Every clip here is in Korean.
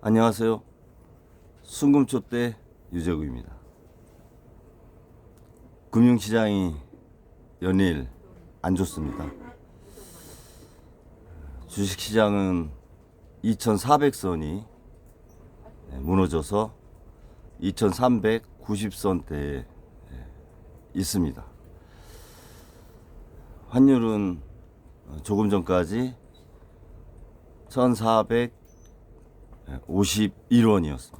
안녕하세요. 순금초대 유재구입니다. 금융시장이 연일 안 좋습니다. 주식시장은 2400선이 무너져서 2390선대에 있습니다. 환율은 조금 전까지 1451원이었습니다.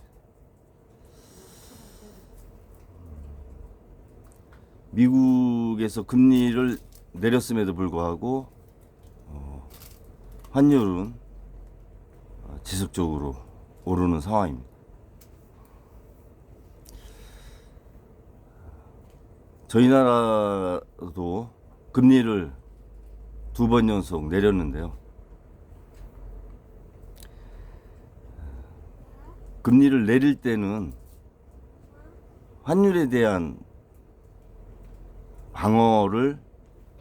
미국에서 금리를 내렸음에도 불구하고 환율은 지속적으로 오르는 상황입니다. 저희 나라도 금리를 2번 연속 내렸는데요. 금리를 내릴 때는 환율에 대한 방어를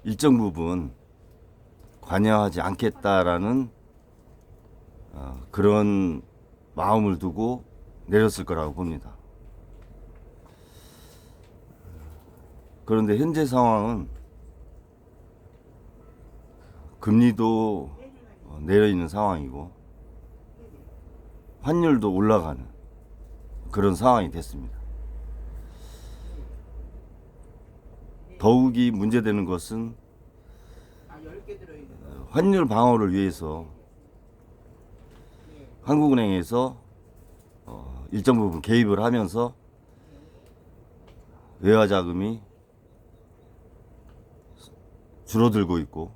일정 부분 관여하지 않겠다라는 그런 마음을 두고 내렸을 거라고 봅니다. 그런데 현재 상황은 금리도 내려 있는 상황이고 환율도 올라가는 그런 상황이 됐습니다. 더욱이 문제되는 것은 환율 방어를 위해서 한국은행에서 일정 부분 개입을 하면서 외화 자금이 줄어들고 있고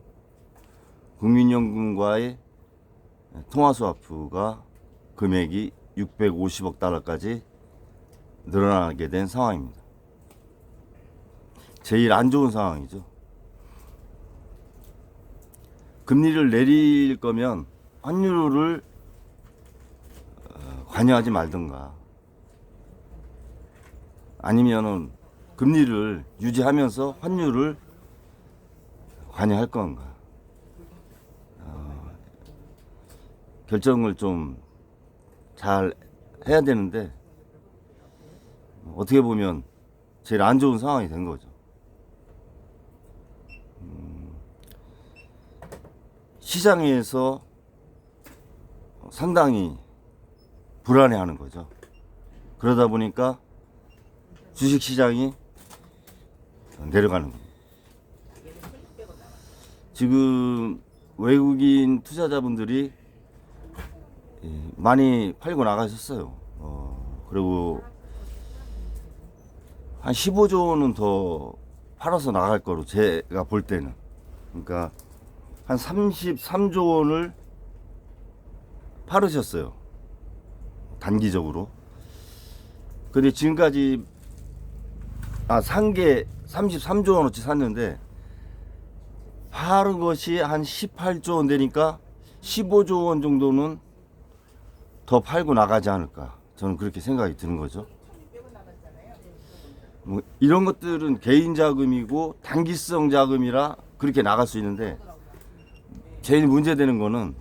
국민연금과의 통화스와프가 금액이 650억 달러까지 늘어나게 된 상황입니다. 제일 안 좋은 상황이죠. 금리를 내릴 거면 환율을 관여하지 말든가 아니면은 금리를 유지하면서 환율을 관여할 건가 결정을 좀 잘 해야 되는데 어떻게 보면 제일 안 좋은 상황이 된 거죠. 시장에서 상당히 불안해하는 거죠. 그러다 보니까 주식시장이 내려가는 겁니다. 지금 외국인 투자자분들이 많이 팔고 나가셨어요. 그리고 한 15조 원은 더 팔아서 나갈 거로 제가 볼 때는, 그러니까 한 33조 원을 팔으셨어요. 단기적으로. 근데 지금까지 산 게 33조 원어치 샀는데 파는 것이 한 18조 원 되니까 15조 원 정도는 더 팔고 나가지 않을까, 저는 그렇게 생각이 드는 거죠. 뭐 이런 것들은 개인 자금이고 단기성 자금이라 그렇게 나갈 수 있는데, 제일 문제되는 거는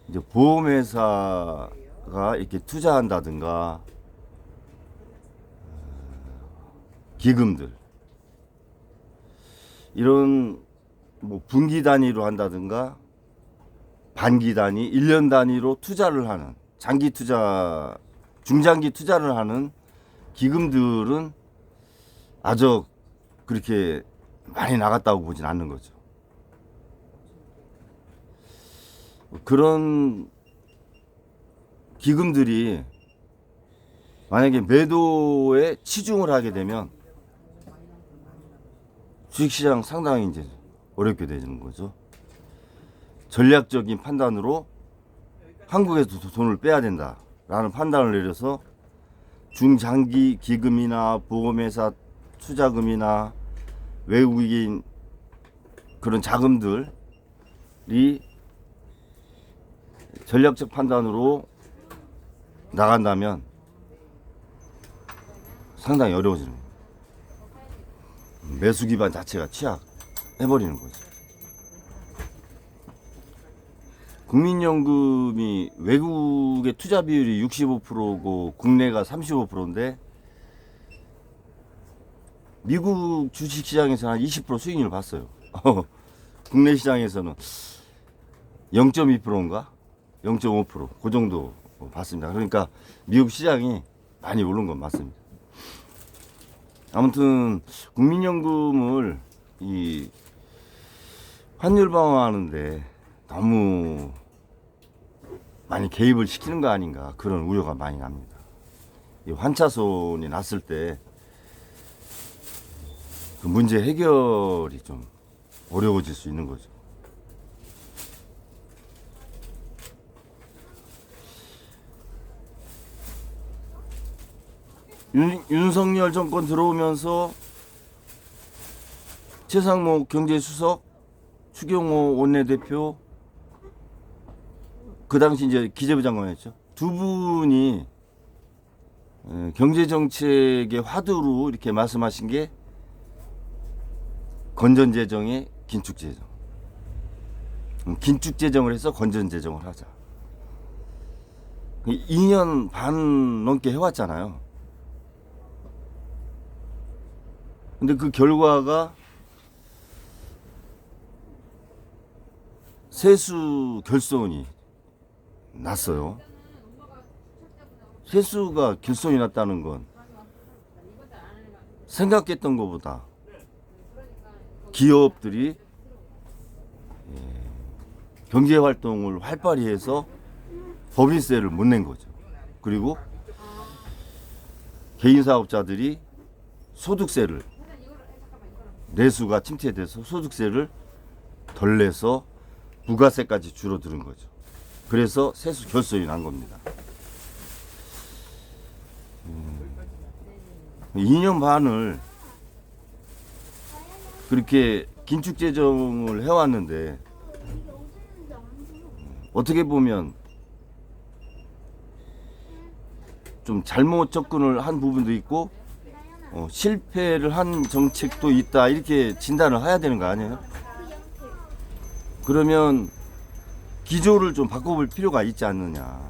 이제 보험회사가 이렇게 투자한다든가 기금들 이런 뭐 분기 단위로 한다든가 반기 단위, 1년 단위로 투자를 하는 장기 투자, 중장기 투자를 하는 기금들은 아주 그렇게 많이 나갔다고 보진 않는 거죠. 그런 기금들이 만약에 매도에 치중을 하게 되면 주식시장 상당히 이제 어렵게 되는 거죠. 전략적인 판단으로 한국에서 돈을 빼야 된다라는 판단을 내려서 중장기 기금이나 보험회사 투자금이나 외국인 그런 자금들이 전략적 판단으로 나간다면 상당히 어려워지는 거예요. 매수 기반 자체가 취약해버리는 거죠. 국민연금이 외국의 투자 비율이 65%고 국내가 35%인데 미국 주식시장에서는 한 20% 수익률을 봤어요. 국내 시장에서는 0.2%인가 0.5%그 정도 봤습니다. 그러니까 미국 시장이 많이 오른 건 맞습니다. 아무튼 국민연금을 이 환율 방어하는데 너무 많이 개입을 시키는 거 아닌가 그런 우려가 많이 납니다. 이 환차손이 났을 때 그 문제 해결이 좀 어려워질 수 있는 거죠. 윤석열 정권 들어오면서 최상목 경제수석, 추경호 원내대표, 그 당시 이제 기재부 장관이었죠. 두 분이 경제정책의 화두로 이렇게 말씀하신 게 건전재정의 긴축재정. 긴축재정을 해서 건전재정을 하자. 2년 반 넘게 해왔잖아요. 근데 그 결과가 세수 결손이 났어요. 세수가 결손이 났다는 건 생각했던 것보다 기업들이 경제활동을 활발히 해서 법인세를 못 낸 거죠. 그리고 개인사업자들이 소득세를 내수가 침체돼서 소득세를 덜 내서 부가세까지 줄어드는 거죠. 그래서 세수 결손이 난 겁니다. 2년 반을 그렇게 긴축재정을 해왔는데 어떻게 보면 좀 잘못 접근을 한 부분도 있고 실패를 한 정책도 있다 이렇게 진단을 해야 되는 거 아니에요? 그러면 기조를 좀 바꿔볼 필요가 있지 않느냐.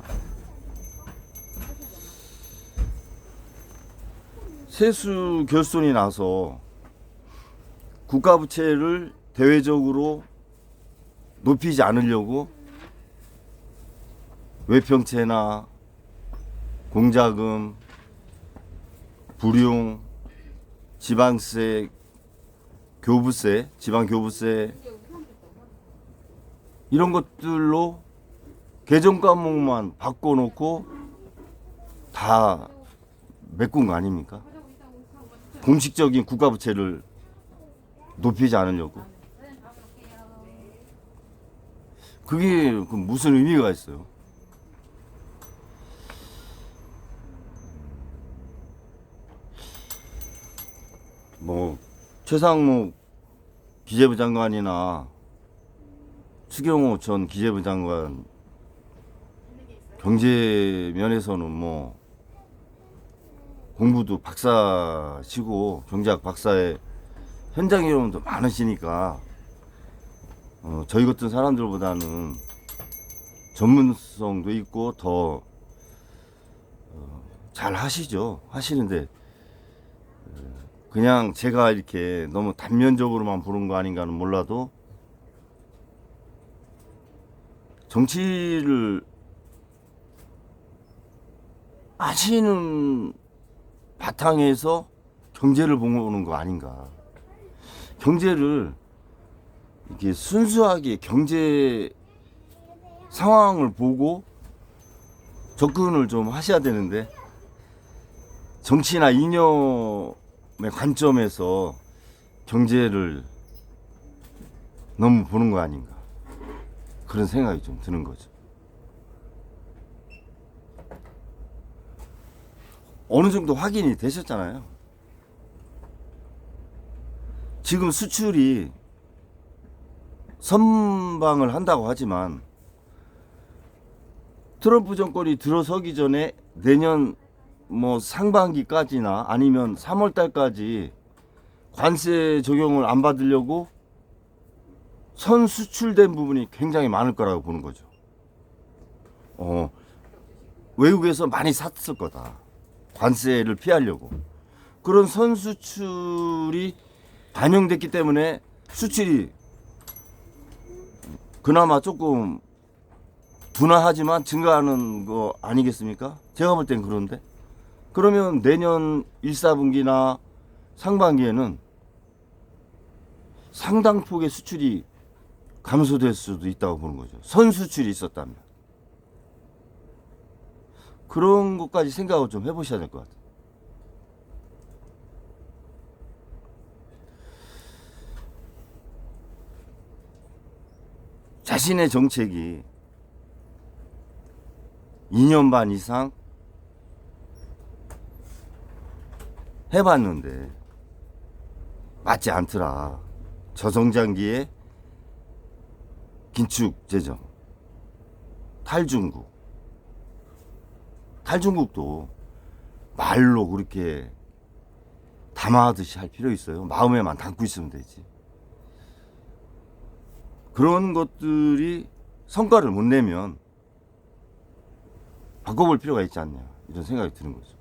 세수 결손이 나서 국가부채를 대외적으로 높이지 않으려고 외평채나 공자금, 불용, 지방세, 교부세, 지방교부세 이런 것들로 개정 과목만 바꿔놓고 다 메꾼 거 아닙니까? 공식적인 국가부채를 높이지 않으려고. 그게 무슨 의미가 있어요? 뭐 최상목 기재부 장관이나 추경호 전 기재부 장관 경제 면에서는 뭐 공부도 박사시고 경제학 박사의 현장 경험도 많으시니까 저희 같은 사람들보다는 전문성도 있고 더 잘 하시죠. 하시는데 그냥 제가 이렇게 너무 단면적으로만 보는 거 아닌가는 몰라도 정치를 하시는 바탕에서 경제를 보는 거 아닌가. 경제를 이렇게 순수하게 경제 상황을 보고 접근을 좀 하셔야 되는데 정치나 이념의 관점에서 경제를 너무 보는 거 아닌가. 그런 생각이 좀 드는 거죠. 어느 정도 확인이 되셨잖아요. 지금 수출이 선방을 한다고 하지만 트럼프 정권이 들어서기 전에 내년 뭐 상반기까지나 아니면 3월 달까지 관세 적용을 안 받으려고 선 수출된 부분이 굉장히 많을 거라고 보는 거죠. 외국에서 많이 샀을 거다. 관세를 피하려고. 그런 선수출이 반영됐기 때문에 수출이 그나마 조금 둔화하지만 증가하는 거 아니겠습니까? 제가 볼 땐 그런데. 그러면 내년 1, 4분기나 상반기에는 상당폭의 수출이 감소될 수도 있다고 보는 거죠. 선수출이 있었다면. 그런 것까지 생각을 좀 해보셔야 될 것 같아요. 자신의 정책이 2년 반 이상 해봤는데 맞지 않더라. 저성장기에 긴축 재정, 탈중국도 말로 그렇게 담아하듯이 할 필요 있어요. 마음에만 담고 있으면 되지. 그런 것들이 성과를 못 내면 바꿔볼 필요가 있지 않냐, 이런 생각이 드는 거죠.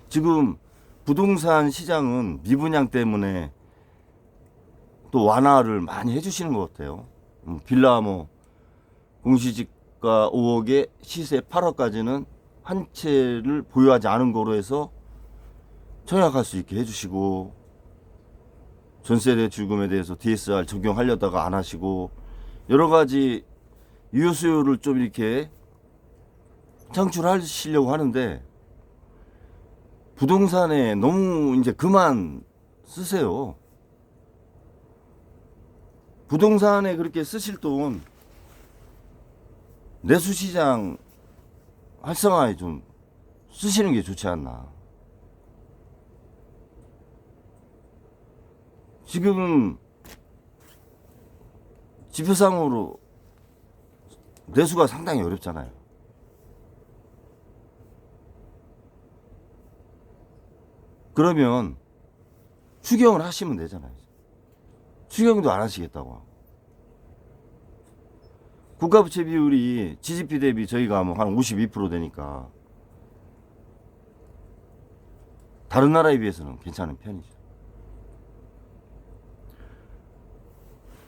지금 부동산 시장은 미분양 때문에 또 완화를 많이 해주시는 것 같아요. 빌라 공시지가 5억에 시세 8억까지는 한 채를 보유하지 않은 거로 해서 청약할 수 있게 해주시고, 전세대 출금에 대해서 DSR 적용하려다가 안 하시고, 여러 가지 유효 수요를 좀 이렇게 창출하시려고 하는데, 부동산에 너무 이제 그만 쓰세요. 부동산에 그렇게 쓰실 돈 내수시장 활성화에 좀 쓰시는 게 좋지 않나. 지금 지표상으로 내수가 상당히 어렵잖아요. 그러면 추경을 하시면 되잖아요. 추경도 안 하시겠다고 하고. 국가부채 비율이 GDP 대비 저희가 한 52% 되니까 다른 나라에 비해서는 괜찮은 편이죠.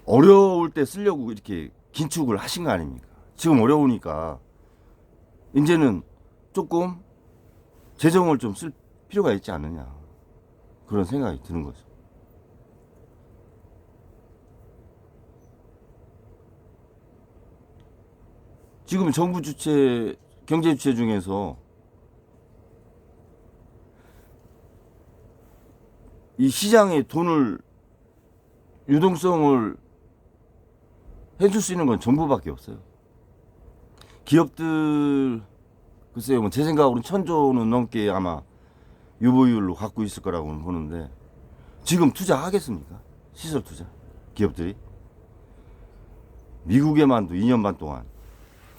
어려울 때 쓰려고 이렇게 긴축을 하신 거 아닙니까? 지금 어려우니까 이제는 조금 재정을 좀 쓸 필요가 있지 않느냐, 그런 생각이 드는 거죠. 지금 정부 주체, 경제 주체 중에서 이 시장에 돈을, 유동성을 해줄 수 있는 건 정부밖에 없어요. 기업들, 글쎄요, 제 생각으로는 1,000조는 넘게 아마 유보율로 갖고 있을 거라고 보는데, 지금 투자하겠습니까? 시설 투자 기업들이 미국에만도 2년 반 동안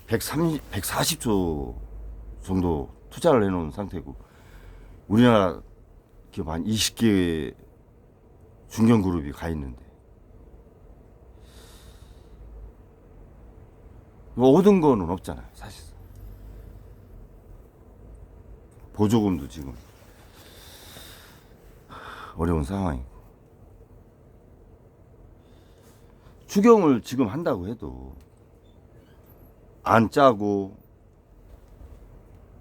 140조 정도 투자를 해놓은 상태고, 우리나라 기업 한 20개 중견그룹이 가 있는데 얻은 거는 없잖아요, 사실상. 보조금도 지금 어려운 상황이고, 추경을 지금 한다고 해도 안 짜고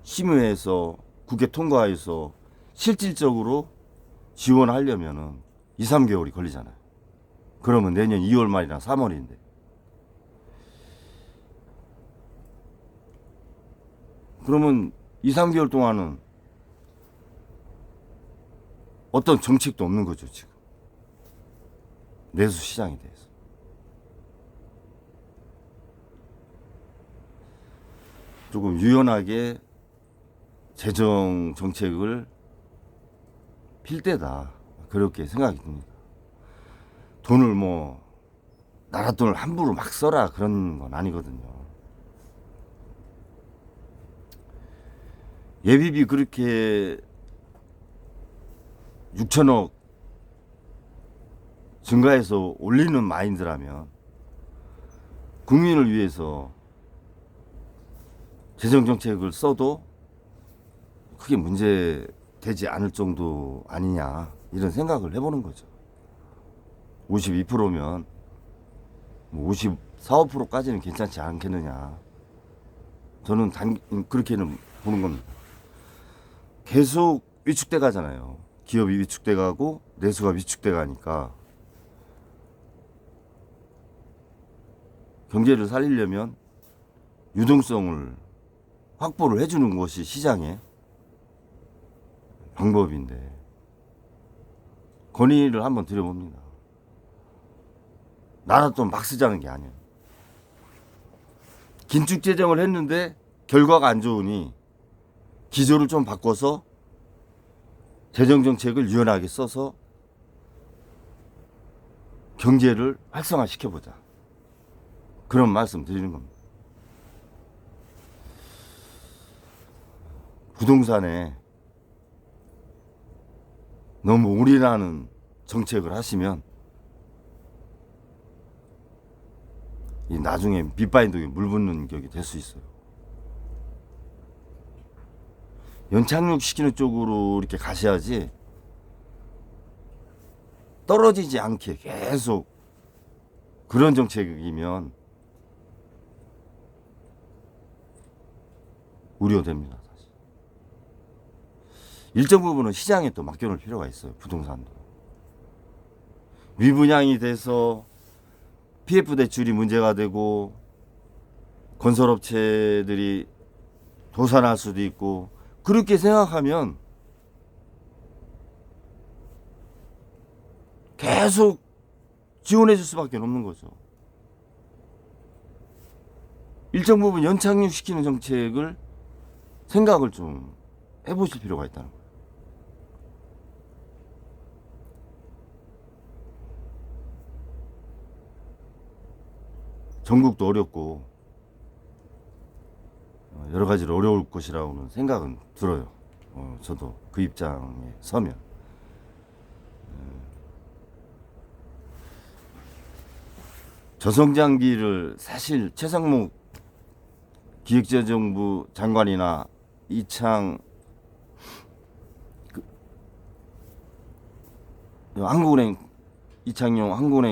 심의해서 국회 통과해서 실질적으로 지원하려면은 2, 3개월이 걸리잖아요. 그러면 내년 2월 말이나 3월인데, 그러면 2, 3개월 동안은 어떤 정책도 없는 거죠, 지금. 내수 시장에 대해서. 조금 유연하게 재정 정책을 필 때다, 그렇게 생각이 듭니다. 돈을 나라 돈을 함부로 막 써라, 그런 건 아니거든요. 예비비 그렇게 6천억 증가해서 올리는 마인드라면 국민을 위해서 재정 정책을 써도 크게 문제 되지 않을 정도 아니냐 이런 생각을 해보는 거죠. 52%면 54, 5%까지는 괜찮지 않겠느냐. 저는 그렇게는 보는 겁니다. 계속 위축돼 가잖아요. 기업이 위축돼 가고 내수가 위축돼 가니까 경제를 살리려면 유동성을 확보를 해주는 것이 시장의 방법인데 건의를 한번 드려봅니다. 나라 돈 막 쓰자는 게 아니에요. 긴축 재정을 했는데 결과가 안 좋으니 기조를 좀 바꿔서 재정 정책을 유연하게 써서 경제를 활성화시켜보자. 그런 말씀 드리는 겁니다. 부동산에 너무 올인하는 정책을 하시면 이 나중에 밑바인덕에 물 붓는 격이 될 수 있어요. 연착륙 시키는 쪽으로 이렇게 가셔야지 떨어지지 않게 계속 그런 정책이면 우려됩니다. 사실. 일정 부분은 시장에 또 맡겨놓을 필요가 있어요. 부동산도. 미분양이 돼서 PF 대출이 문제가 되고 건설업체들이 도산할 수도 있고 그렇게 생각하면 계속 지원해 줄 수밖에 없는 거죠. 일정 부분 연착륙시키는 정책을 생각을 좀 해보실 필요가 있다는 거예요. 전국도 어렵고 여러 가지로 어려울 것이라고는 생각은 들어요. 저도 그 입장에 서면. 저성장기를 사실 최상목 기획재정부 장관이나 이창용 한국은행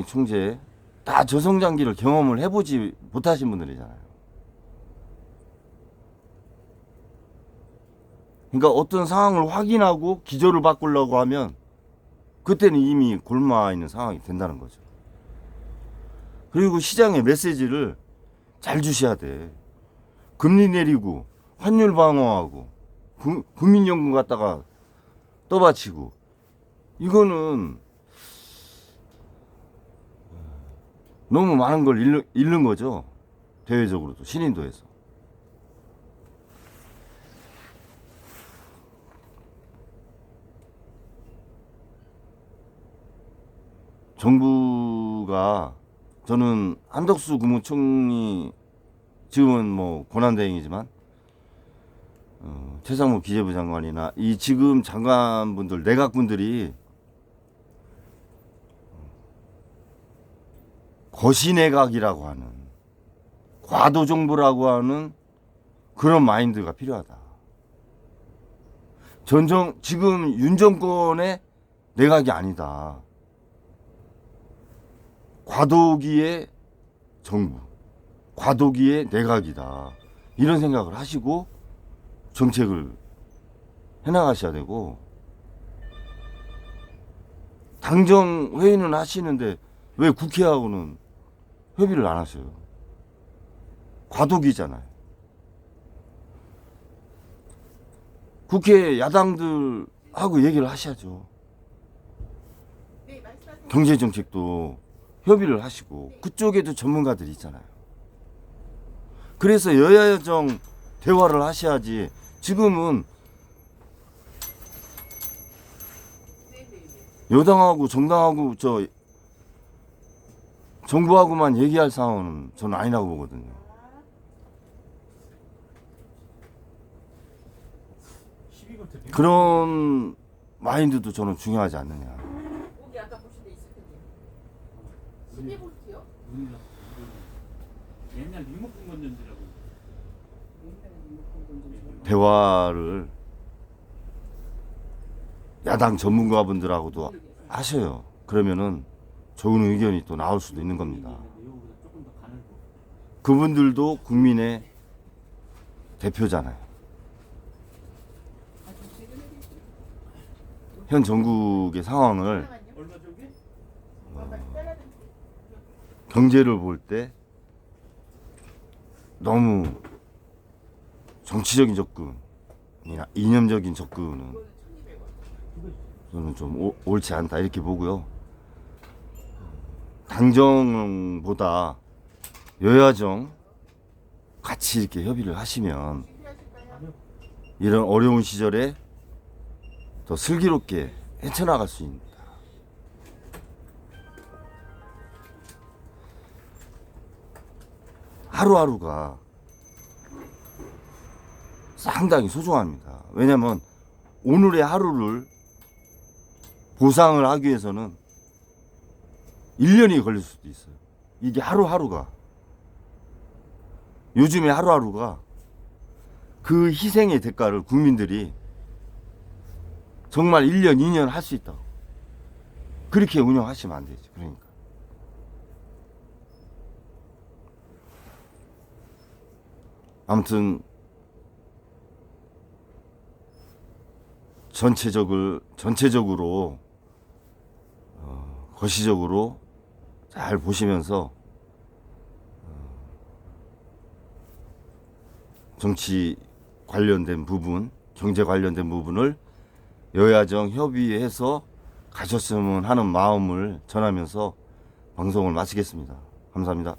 총재 다 저성장기를 경험을 해보지 못하신 분들이잖아요. 그러니까 어떤 상황을 확인하고 기조를 바꾸려고 하면 그때는 이미 골마 있는 상황이 된다는 거죠. 그리고 시장의 메시지를 잘 주셔야 돼. 금리 내리고 환율 방어하고 국민연금 갖다가 떠받치고 이거는 너무 많은 걸 잃는 거죠. 대외적으로도 신인도에서. 정부가 저는 한덕수 국무총리 지금은 뭐 권한대행이지만 최상무 기재부 장관이나 이 지금 장관분들 내각분들이 거시내각이라고 하는 과도정부라고 하는 그런 마인드가 필요하다. 지금 윤 정권의 내각이 아니다. 과도기의 정부, 과도기의 내각이다. 이런 생각을 하시고 정책을 해나가셔야 되고 당정 회의는 하시는데 왜 국회하고는 협의를 안 하셔요? 과도기잖아요. 국회 야당들하고 얘기를 하셔야죠. 경제정책도 협의를 하시고 그쪽에도 전문가들이 있잖아요. 그래서 여야 여정 대화를 하셔야지 지금은 여당하고 정당하고 정부하고만 얘기할 상황은 저는 아니라고 보거든요. 그런 마인드도 저는 중요하지 않느냐. 여기 아까 보신 데 있을 텐데. 12볼트요? 옛날 리모컨 건전지라고. 옛날에 대화를 야당 전문가분들하고도 하셔요. 그러면은 좋은 의견이 또 나올 수도 있는 겁니다. 그분들도 국민의 대표잖아요. 현 전국의 상황을 경제를 볼 때 너무 정치적인 접근이나 이념적인 접근은 저는 좀 옳지 않다 이렇게 보고요. 당정보다 여야정 같이 이렇게 협의를 하시면 이런 어려운 시절에 더 슬기롭게 헤쳐나갈 수 있습니다. 하루하루가 상당히 소중합니다. 왜냐하면 오늘의 하루를 보상을 하기 위해서는 1년이 걸릴 수도 있어요. 이게 하루하루가. 요즘의 하루하루가 그 희생의 대가를 국민들이 정말 1년, 2년 할 수 있다고. 그렇게 운영하시면 안 되죠. 그러니까. 아무튼 전체적으로 거시적으로 잘 보시면서 정치 관련된 부분, 경제 관련된 부분을 여야정 협의해서 가셨으면 하는 마음을 전하면서 방송을 마치겠습니다. 감사합니다.